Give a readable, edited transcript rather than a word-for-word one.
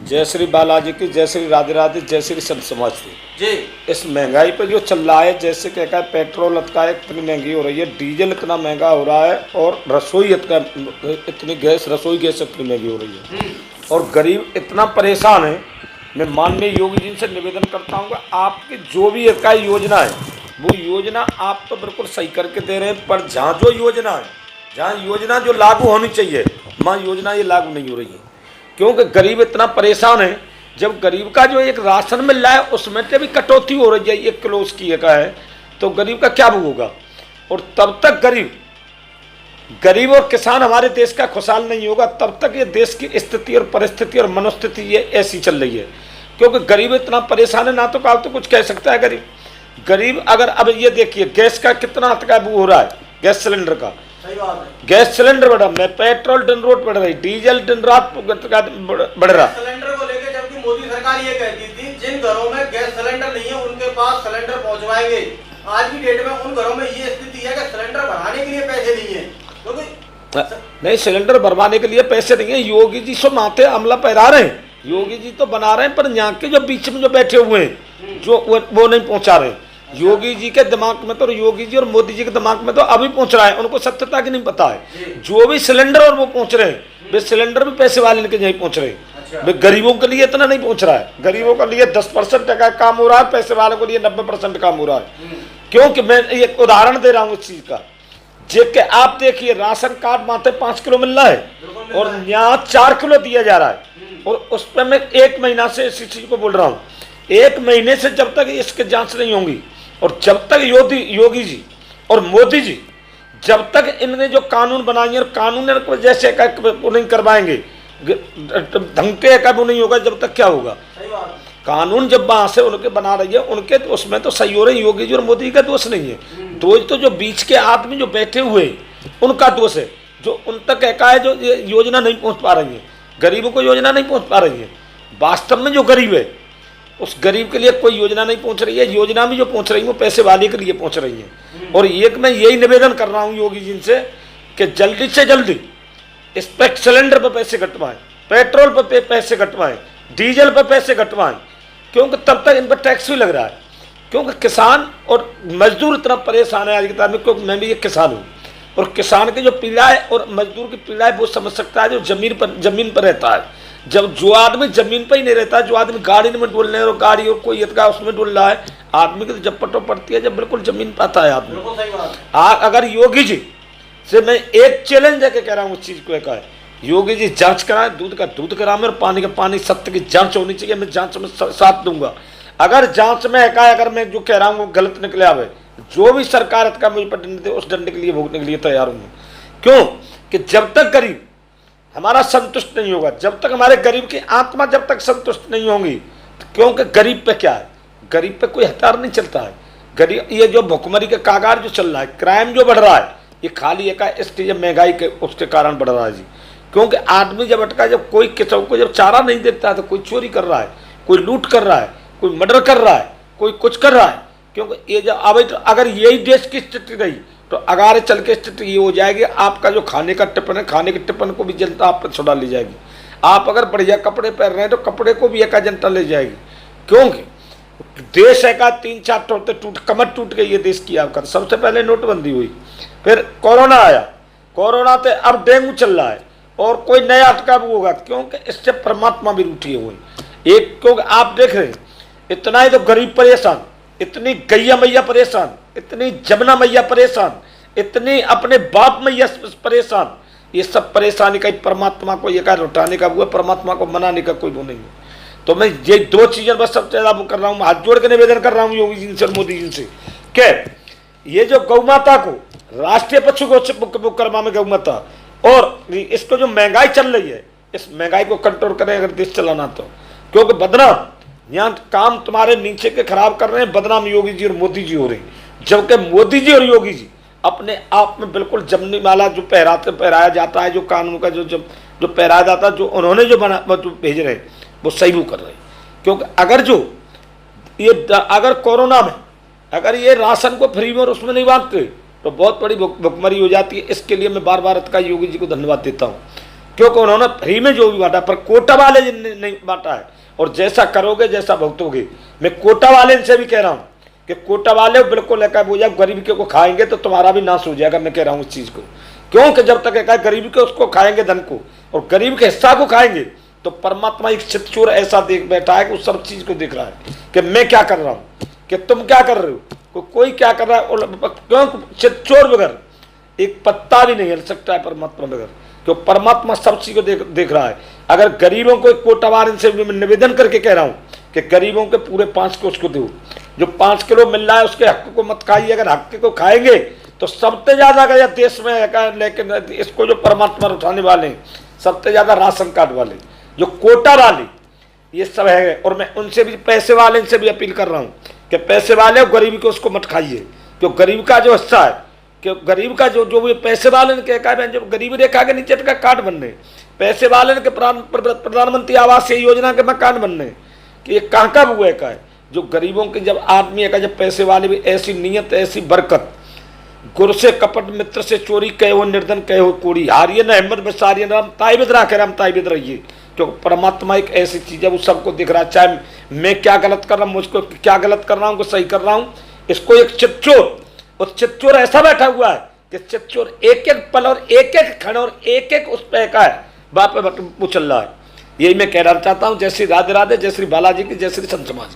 जय श्री बालाजी की, जय श्री राधे राधे, जय श्री संत समाज की जी। इस महंगाई पे जो चल रहा है, जैसे क्या है, पेट्रोल इतनी महंगी हो रही है, डीजल इतना महंगा हो रहा है, और रसोई इतनी गैस, रसोई गैस इतनी महंगी हो रही है, और गरीब इतना परेशान है। मैं माननीय योगी जी से निवेदन करता हूँ कि आपकी जो भी एक योजना है, वो योजना आप तो बिल्कुल सही करके दे रहे हैं, पर जहाँ जो योजना है, जहाँ योजना जो लागू होनी चाहिए, वहाँ योजना ये लागू नहीं हो रही है, क्योंकि गरीब इतना परेशान है। जब गरीब का जो एक राशन मिल रहा है उसमें से भी कटौती हो रही है, 1 किलो उसकी एक है, तो गरीब का क्या होगा। और तब तक गरीब और किसान हमारे देश का खुशहाल नहीं होगा, तब तक ये देश की स्थिति और परिस्थिति और मनोस्थिति ये ऐसी चल रही है, क्योंकि गरीब इतना परेशान है, ना तो तो कुछ कह सकता है गरीब। अगर अब ये देखिए गैस का कितना हो रहा है, गैस सिलेंडर का, गैस सिलेंडर बढ़ा, मैं पेट्रोल दिन रोड बढ़ रही, डीजल दिन रात बढ़ रहा। सिलेंडर को लेकर जबकि मोदी सरकार ये कहती थी जिन घरों में गैस सिलेंडर नहीं है उनके पास सिलेंडर पहुंचवाएंगे। आज की डेट में उन घरों में ये स्थिति है कि सिलेंडर बढ़ाने के लिए पैसे नहीं है, क्योंकि नहीं, सिलेंडर भरवाने के लिए पैसे नहीं है। योगी जी सो माथे अमला पहरा रहे हैं, योगी जी तो बना रहे हैं, पर यहाँ के जो बीच में जो बैठे हुए हैं जो वो नहीं पहुंचा रहे। योगी जी के दिमाग में तो, योगी जी और मोदी जी के दिमाग में तो अभी पहुंच रहा है, उनको सत्यता की नहीं पता है। जो भी सिलेंडर और वो पहुंच रहे हैं, वे सिलेंडर भी पैसे वाले के नहीं पहुंच रहे, वे गरीबों के लिए इतना नहीं पहुंच रहा है। गरीबों के लिए 10% का काम हो रहा है, पैसे वालों के लिए 90% काम हो रहा है। क्योंकि मैं एक उदाहरण दे रहा हूँ इस चीज का, के आप देखिए राशन कार्ड मात्र 5 किलो मिल रहा है, और यहाँ 4 किलो दिया जा रहा है, और उस पर मैं 1 महीना से इसी चीज को बोल रहा हूँ। 1 महीने से जब तक इसकी जांच नहीं होंगी, और जब तक योगी जी और मोदी जी जब तक इन्होंने जो कानून बनाएंगे, और कानून जैसे वो नहीं करवाएंगे, ढंग के वो नहीं होगा, जब तक क्या होगा। कानून जब वहां से उनके बना रही है, उनके तो उसमें तो सही हो रही, योगी जी और मोदी का दोष नहीं है। दोष तो जो बीच के आदमी जो बैठे हुए उनका दोष है, जो उन तक है जो योजना नहीं पहुंच पा रही है, गरीबों को योजना नहीं पहुंच पा रही है। वास्तव में जो गरीब है उस गरीब के लिए कोई योजना नहीं पहुंच रही है। योजना भी जो पहुंच रही है वो पैसे वाले के लिए पहुंच रही है। और एक मैं यही निवेदन कर रहा हूं योगी जी से कि जल्दी से जल्दी इस पर सिलेंडर पर पैसे घटवाएं, पेट्रोल पर पैसे घटवाएं, डीजल पर पैसे घटवाएं, क्योंकि तब तक इन पर टैक्स भी लग रहा है। क्योंकि किसान और मजदूर इतना परेशान है आज के टाइम में, क्योंकि मैं भी एक किसान हूँ, और किसान की जो पीड़ा है और मजदूर की पीड़ा है वो समझ सकता है जो जमीन पर रहता है। जब जो आदमी जमीन पर ही नहीं रहता, जो आदमी गाड़ी में डोल रहे और गाड़ी और कोई इतना उसमें डोल रहा है, आदमी की तो जब पटो पड़ती है जब बिल्कुल जमीन पर आता है आदमी। अगर योगी जी से मैं एक चैलेंज देके कह रहा हूँ उस चीज को, एक है योगी जी जांच कराएं, दूध का दूध कराएं, और पानी का पानी, सत्य की जांच होनी चाहिए। मैं जांच में साथ दूंगा। अगर जांच में अगर मैं जो कह रहा हूँ वो गलत निकले आवे, जो भी सरकार का मुझे पर दंड दे उस दंड के लिए भुगतने के लिए तैयार हूँ। क्यों कि जब तक गरीब हमारा संतुष्ट नहीं होगा, जब तक हमारे गरीब की आत्मा जब तक संतुष्ट नहीं होंगी, क्योंकि गरीब पे क्या है, गरीब पे कोई हथियार नहीं चलता है। गरीब ये जो भुखमरी के कागार जो चल रहा है, क्राइम जो बढ़ रहा है, ये खाली एक इसके महंगाई के उसके कारण बढ़ रहा है जी। क्योंकि आदमी जब अटका, जब कोई किसी को जब चारा नहीं देता है तो कोई चोरी कर रहा है, कोई लूट कर रहा है, कोई मर्डर कर रहा है, कोई कुछ कर रहा है। क्योंकि ये जब अब अगर यही देश की स्थिति रही तो आगे चल के स्थिति ये हो जाएगी, आपका जो खाने का टिफिन है, खाने के टिफिन को भी जनता आप पर छुड़ा ले जाएगी। आप अगर बढ़िया कपड़े पहन रहे हैं तो कपड़े को भी एक जनता ले जाएगी। क्योंकि देश है का 3-4 कमर टूट गई है देश की। आपका सबसे पहले नोटबंदी हुई, फिर कोरोना आया, कोरोना से अब डेंगू चल रहा है, और कोई नया अटका भी होगा, क्योंकि इससे परमात्मा भी रूठी हुई एक। क्योंकि आप देख रहे हैं इतना ही तो गरीब परेशान, इतनी गैया मैया परेशान, इतनी जमुना मैया परेशान, इतनी अपने बाप मैया परेशान। ये सब परेशानी का परमात्मा को ये कार्य उठाने का वो है, परमात्मा को मनाने का कोई वो नहीं है। तो मैं ये 2 चीजें बस सबसे ज्यादा कर रहा हूँ, हाथ जोड़ के निवेदन कर रहा हूँ योगी जी से और मोदी जी से कि ये जो गौ माता को राष्ट्रीय पशु करवा में गौ माता, और इसको जो महंगाई चल रही है, इस महंगाई को कंट्रोल करें अगर देश चलाना तो। क्योंकि बदनाम यहाँ काम तुम्हारे नीचे के खराब कर रहे हैं, बदनाम योगी जी और मोदी जी हो रहे हैं। जबकि मोदी जी और योगी जी अपने आप में बिल्कुल जमनी माला जो पहराया जाता है, जो कानून का जो पहराया जाता है, जो उन्होंने जो भेज रहे हैं वो सही वो कर रहे हैं। क्योंकि अगर कोरोना में अगर ये राशन को फ्री में और उसमें नहीं बांटते तो बहुत बड़ी भुखमरी हो जाती है। इसके लिए मैं बार बार योगी जी को धन्यवाद देता हूँ। क्योंकि उन्होंने फ्री में जो भी बांटा, पर कोटा वाले जिनने नहीं बांटा है। और जैसा करोगे जैसा भुगतोगे। मैं कोटा वाले से भी कह रहा हूँ कि कोटा वाले बिल्कुल एक वो जब गरीब के को खाएंगे तो तुम्हारा भी नाश हो जाएगा। मैं कह रहा हूँ इस चीज को, क्योंकि जब तक एक गरीब के उसको खाएंगे धन को और गरीब के हिस्सा को खाएंगे तो परमात्मा एक चितचोर ऐसा देख बैठा है कि उस सब चीज को देख रहा है कि मैं क्या कर रहा हूँ, कि तुम क्या कर रहे हो, कोई क्या कर रहा है। और क्यों चितचोर बगैर एक पत्ता भी नहीं हिल सकता है परमात्मा बगैर, क्यों परमात्मा सब चीज को देख रहा है। अगर गरीबों को कोटावार से निवेदन करके कह रहा हूँ कि गरीबों के पूरे 5 किलो उसको दो, जो 5 किलो मिल रहा है उसके हक को मत खाइए। अगर हक को खाएंगे तो सबसे ज्यादा अगर देश में है, लेकिन इसको जो परमात्मा उठाने वाले हैं सबसे ज्यादा राशन कार्ड वाले, जो कोटा वाले, ये सब है। और मैं उनसे भी, पैसे वाले से भी अपील कर रहा हूँ कि पैसे वाले और गरीब को उसको मत खाइए, क्यों गरीब का जो हिस्सा है, कि गरीब का जो भी पैसे वाले ने क्या है, जो गरीब रेखा के नीचे का कार्ड बनने, पैसे वाले ने प्रधानमंत्री आवास योजना के मकान बनने, कि ये कहाँ का हुआ है। जो गरीबों के जब आदमी का, जब पैसे वाले भी ऐसी नीयत ऐसी बरकत, गुर से कपट मित्र से चोरी कहे हो निर्धन कहे हो कोड़ी, हारिए न हिम्मत बसारिए राम ताइबिद राखे राम ताइबिद रहिए। क्योंकि परमात्मा एक ऐसी चीज है वो सबको दिख रहा है, चाहे मैं क्या गलत कर रहा हूँ, मुझको क्या गलत कर रहा हूँ, सही कर रहा हूँ। इसको एक चितचोर, और चितचोर ऐसा बैठा हुआ है कि चितचोर एक एक पल और एक एक क्षण और एक एक उस पे का है बाप वो चल रहा है। यही मैं कहना चाहता हूँ। जय श्री राधे राधे, जय श्री बालाजी की, जय श्री संत समाज की।